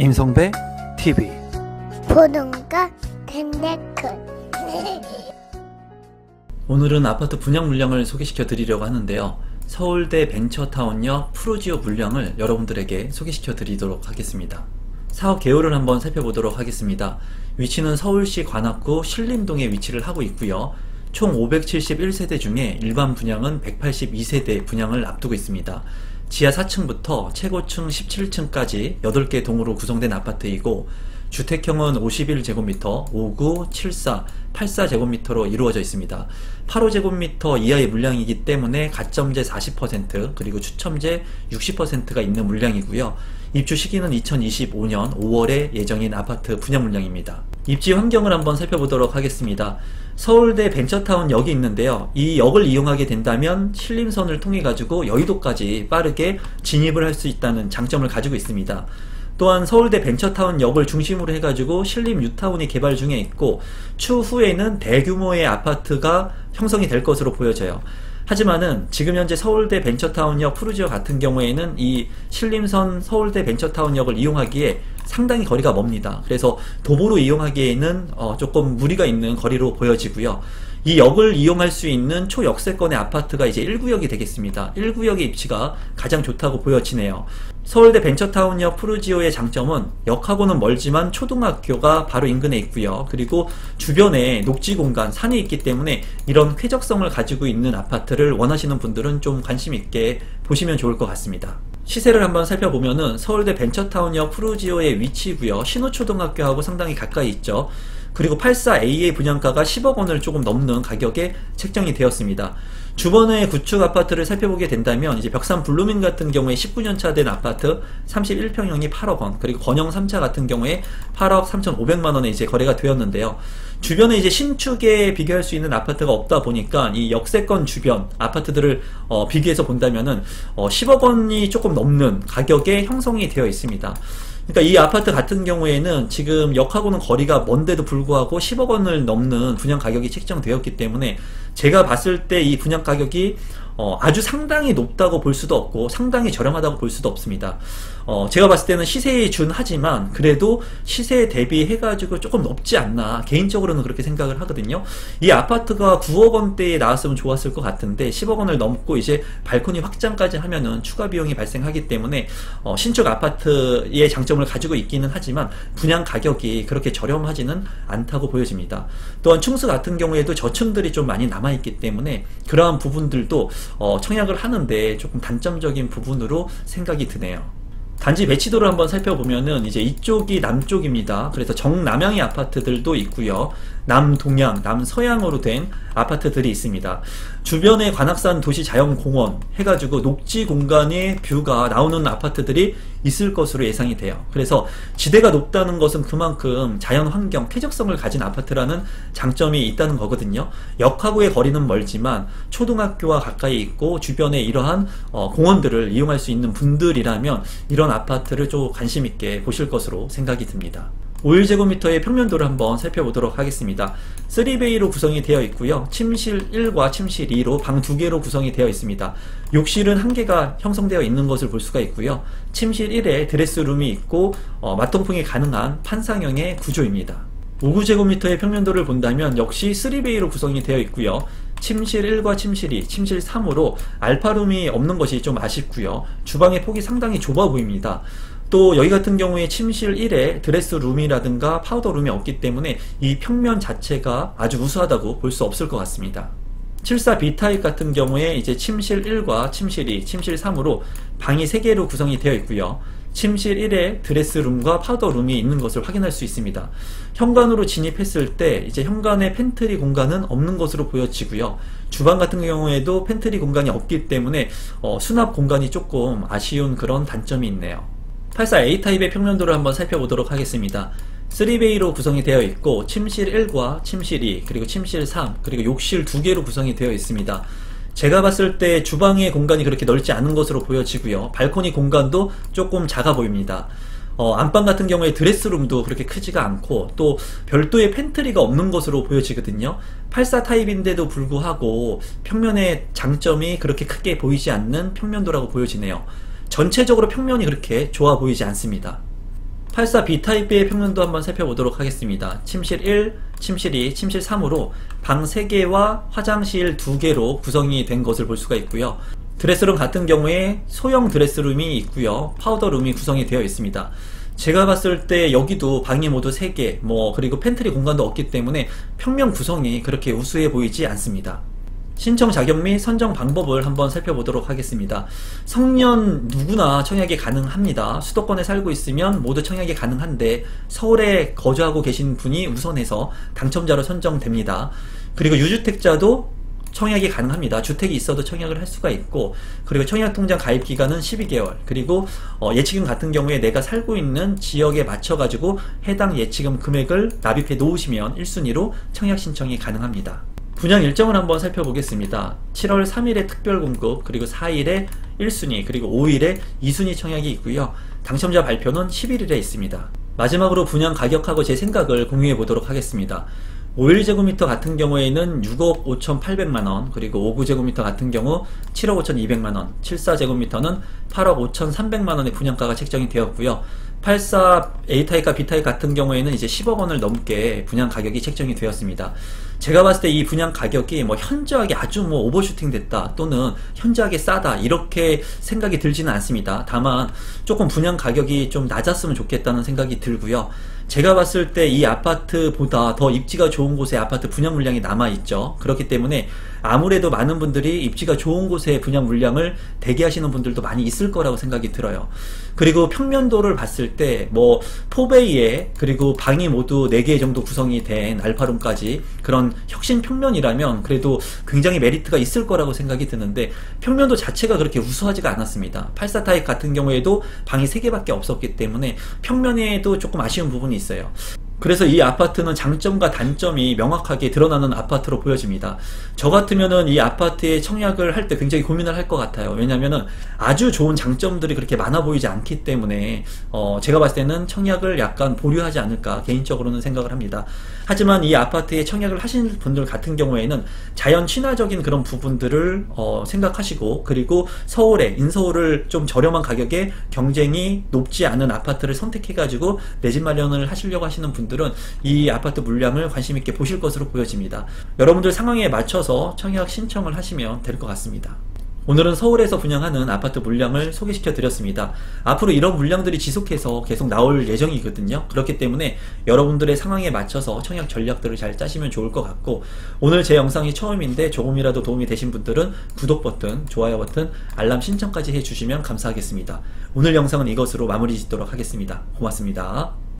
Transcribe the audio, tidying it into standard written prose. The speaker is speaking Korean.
임성배 TV 보동과 텐데크. 오늘은 아파트 분양 물량을 소개시켜 드리려고 하는데요. 서울대 벤처타운역 프루지오 물량을 여러분들에게 소개시켜 드리도록 하겠습니다. 사업 개요를 한번 살펴보도록 하겠습니다. 위치는 서울시 관악구 신림동에 위치를 하고 있고요. 총 571세대 중에 일반 분양은 182세대 분양을 앞두고 있습니다. 지하 4층부터 최고층 17층까지 8개 동으로 구성된 아파트이고 주택형은 51제곱미터, 59, 74, 84제곱미터로 이루어져 있습니다. 85제곱미터 이하의 물량이기 때문에 가점제 40% 그리고 추첨제 60%가 있는 물량이고요. 입주 시기는 2025년 5월에 예정인 아파트 분양 물량입니다. 입지 환경을 한번 살펴보도록 하겠습니다. 서울대 벤처타운 역이 있는데요. 이 역을 이용하게 된다면 신림선을 통해 가지고 여의도까지 빠르게 진입을 할 수 있다는 장점을 가지고 있습니다. 또한 서울대 벤처타운 역을 중심으로 해가지고 신림 뉴타운이 개발 중에 있고 추후에는 대규모의 아파트가 형성이 될 것으로 보여져요. 하지만은 지금 현재 서울대 벤처타운역 프루지오 같은 경우에는 이 신림선 서울대 벤처타운역을 이용하기에 상당히 거리가 멉니다. 그래서 도보로 이용하기에는 조금 무리가 있는 거리로 보여지고요. 이 역을 이용할 수 있는 초역세권의 아파트가 이제 1구역이 되겠습니다. 1구역의 입지가 가장 좋다고 보여지네요. 서울대 벤처타운역 프루지오의 장점은 역하고는 멀지만 초등학교가 바로 인근에 있고요. 그리고 주변에 녹지 공간, 산이 있기 때문에 이런 쾌적성을 가지고 있는 아파트를 원하시는 분들은 좀 관심 있게 보시면 좋을 것 같습니다. 시세를 한번 살펴보면은 서울대 벤처타운역 프루지오의 위치고요. 신호초등학교하고 상당히 가까이 있죠. 그리고 84A의 분양가가 10억 원을 조금 넘는 가격에 책정이 되었습니다. 주변의 구축 아파트를 살펴보게 된다면 이제 벽산 블루민 같은 경우에 19년차 된 아파트 31평형이 8억 원, 그리고 건영 3차 같은 경우에 8억 3,500만 원에 이제 거래가 되었는데요. 주변에 이제 신축에 비교할 수 있는 아파트가 없다 보니까 이 역세권 주변 아파트들을 비교해서 본다면은 10억 원이 조금 넘는 가격에 형성이 되어 있습니다. 그러니까 이 아파트 같은 경우에는 지금 역하고는 거리가 먼데도 불구하고 10억 원을 넘는 분양 가격이 책정되었기 때문에 제가 봤을 때 이 분양 가격이 아주 상당히 높다고 볼 수도 없고 상당히 저렴하다고 볼 수도 없습니다. 제가 봤을 때는 시세에 준하지만 그래도 시세에 대비해가지고 조금 높지 않나, 개인적으로는 그렇게 생각을 하거든요. 이 아파트가 9억 원대에 나왔으면 좋았을 것 같은데 10억 원을 넘고 이제 발코니 확장까지 하면은 추가 비용이 발생하기 때문에 신축 아파트의 장점을 가지고 있기는 하지만 분양 가격이 그렇게 저렴하지는 않다고 보여집니다. 또한 충수 같은 경우에도 저층들이 좀 많이 남아있기 때문에 그러한 부분들도 청약을 하는데 조금 단점적인 부분으로 생각이 드네요. 단지 배치도를 한번 살펴보면은 이제 이쪽이 남쪽입니다. 그래서 정남향의 아파트들도 있고요. 남동향, 남서향으로 된 아파트들이 있습니다. 주변에 관악산 도시자연공원 해가지고 녹지 공간의 뷰가 나오는 아파트들이 있을 것으로 예상이 돼요. 그래서 지대가 높다는 것은 그만큼 자연환경, 쾌적성을 가진 아파트라는 장점이 있다는 거거든요. 역하고의 거리는 멀지만 초등학교와 가까이 있고 주변에 이러한 공원들을 이용할 수 있는 분들이라면 이런 아파트를 좀 관심 있게 보실 것으로 생각이 듭니다. 51제곱미터의 평면도를 한번 살펴보도록 하겠습니다. 3베이로 구성이 되어 있고요. 침실 1과 침실 2로 방 2개로 구성이 되어 있습니다. 욕실은 1개가 형성되어 있는 것을 볼 수가 있고요. 침실 1에 드레스룸이 있고 맞통풍이 가능한 판상형의 구조입니다. 59제곱미터의 평면도를 본다면 역시 3베이로 구성이 되어 있고요. 침실 1과 침실 2, 침실 3으로 알파룸이 없는 것이 좀 아쉽고요. 주방의 폭이 상당히 좁아 보입니다. 또 여기 같은 경우에 침실 1에 드레스룸이라든가 파우더룸이 없기 때문에 이 평면 자체가 아주 우수하다고 볼 수 없을 것 같습니다. 74B타입 같은 경우에 이제 침실 1과 침실 2, 침실 3으로 방이 3개로 구성이 되어 있고요. 침실 1에 드레스룸과 파우더룸이 있는 것을 확인할 수 있습니다. 현관으로 진입했을 때 이제 현관에 팬트리 공간은 없는 것으로 보여지고요. 주방 같은 경우에도 팬트리 공간이 없기 때문에 수납 공간이 조금 아쉬운 그런 단점이 있네요. 84A타입의 평면도를 한번 살펴보도록 하겠습니다. 3베이로 구성이 되어 있고 침실 1과 침실 2, 그리고 침실 3, 그리고 욕실 2개로 구성이 되어 있습니다. 제가 봤을 때 주방의 공간이 그렇게 넓지 않은 것으로 보여지고요. 발코니 공간도 조금 작아 보입니다. 안방 같은 경우에 드레스룸도 그렇게 크지가 않고 또 별도의 팬트리가 없는 것으로 보여지거든요. 84 타입인데도 불구하고 평면의 장점이 그렇게 크게 보이지 않는 평면도라고 보여지네요. 전체적으로 평면이 그렇게 좋아 보이지 않습니다. 84 B타입의 평면도 한번 살펴보도록 하겠습니다. 침실 1, 침실 2, 침실 3으로 방 3개와 화장실 2개로 구성이 된 것을 볼 수가 있고요. 드레스룸 같은 경우에 소형 드레스룸이 있고요. 파우더룸이 구성이 되어 있습니다. 제가 봤을 때 여기도 방이 모두 3개, 그리고 팬트리 공간도 없기 때문에 평면 구성이 그렇게 우수해 보이지 않습니다. 신청 자격 및 선정 방법을 한번 살펴보도록 하겠습니다. 성년 누구나 청약이 가능합니다. 수도권에 살고 있으면 모두 청약이 가능한데 서울에 거주하고 계신 분이 우선해서 당첨자로 선정됩니다. 그리고 유주택자도 청약이 가능합니다. 주택이 있어도 청약을 할 수가 있고, 그리고 청약통장 가입 기간은 12개월, 그리고 예치금 같은 경우에 내가 살고 있는 지역에 맞춰 가지고 해당 예치금 금액을 납입해 놓으시면 1순위로 청약 신청이 가능합니다. 분양 일정을 한번 살펴보겠습니다. 7월 3일에 특별공급, 그리고 4일에 1순위, 그리고 5일에 2순위 청약이 있고요. 당첨자 발표는 11일에 있습니다. 마지막으로 분양 가격하고 제 생각을 공유해 보도록 하겠습니다. 51제곱미터 같은 경우에는 6억 5,800만원, 그리고 59제곱미터 같은 경우 7억 5,200만원, 74제곱미터는 8억 5,300만원의 분양가가 책정이 되었고요. 84 A타입과 B타입 같은 경우에는 이제 10억 원을 넘게 분양 가격이 책정이 되었습니다. 제가 봤을 때 이 분양 가격이 현저하게 아주 오버슈팅 됐다, 또는 현저하게 싸다, 이렇게 생각이 들지는 않습니다. 다만 조금 분양 가격이 좀 낮았으면 좋겠다는 생각이 들고요. 제가 봤을 때 이 아파트보다 더 입지가 좋은 곳에 아파트 분양 물량이 남아있죠. 그렇기 때문에 아무래도 많은 분들이 입지가 좋은 곳에 분양 물량을 대기하시는 분들도 많이 있을 거라고 생각이 들어요. 그리고 평면도를 봤을 때 4베이에 그리고 방이 모두 4개 정도 구성이 된 알파룸까지 그런 혁신 평면이라면 그래도 굉장히 메리트가 있을 거라고 생각이 드는데, 평면도 자체가 그렇게 우수하지가 않았습니다. 84 타입 같은 경우에도 방이 3개밖에 없었기 때문에 평면에도 조금 아쉬운 부분이 있어요. 그래서 이 아파트는 장점과 단점이 명확하게 드러나는 아파트로 보여집니다. 저 같으면은 이 아파트에 청약을 할 때 굉장히 고민을 할 것 같아요. 왜냐면은 아주 좋은 장점들이 그렇게 많아 보이지 않기 때문에 제가 봤을 때는 청약을 약간 보류하지 않을까 개인적으로는 생각을 합니다. 하지만 이 아파트에 청약을 하신 분들 같은 경우에는 자연 친화적인 그런 부분들을 생각하시고, 그리고 서울에 인서울을 좀 저렴한 가격에 경쟁이 높지 않은 아파트를 선택해 가지고 내 집 마련을 하시려고 하시는 분들은 이 아파트 물량을 관심 있게 보실 것으로 보여집니다. 여러분들 상황에 맞춰서 청약 신청을 하시면 될 것 같습니다. 오늘은 서울에서 분양하는 아파트 물량을 소개시켜 드렸습니다. 앞으로 이런 물량들이 지속해서 계속 나올 예정이거든요. 그렇기 때문에 여러분들의 상황에 맞춰서 청약 전략들을 잘 짜시면 좋을 것 같고, 오늘 제 영상이 처음인데 조금이라도 도움이 되신 분들은 구독 버튼, 좋아요 버튼, 알람 신청까지 해주시면 감사하겠습니다. 오늘 영상은 이것으로 마무리 짓도록 하겠습니다. 고맙습니다.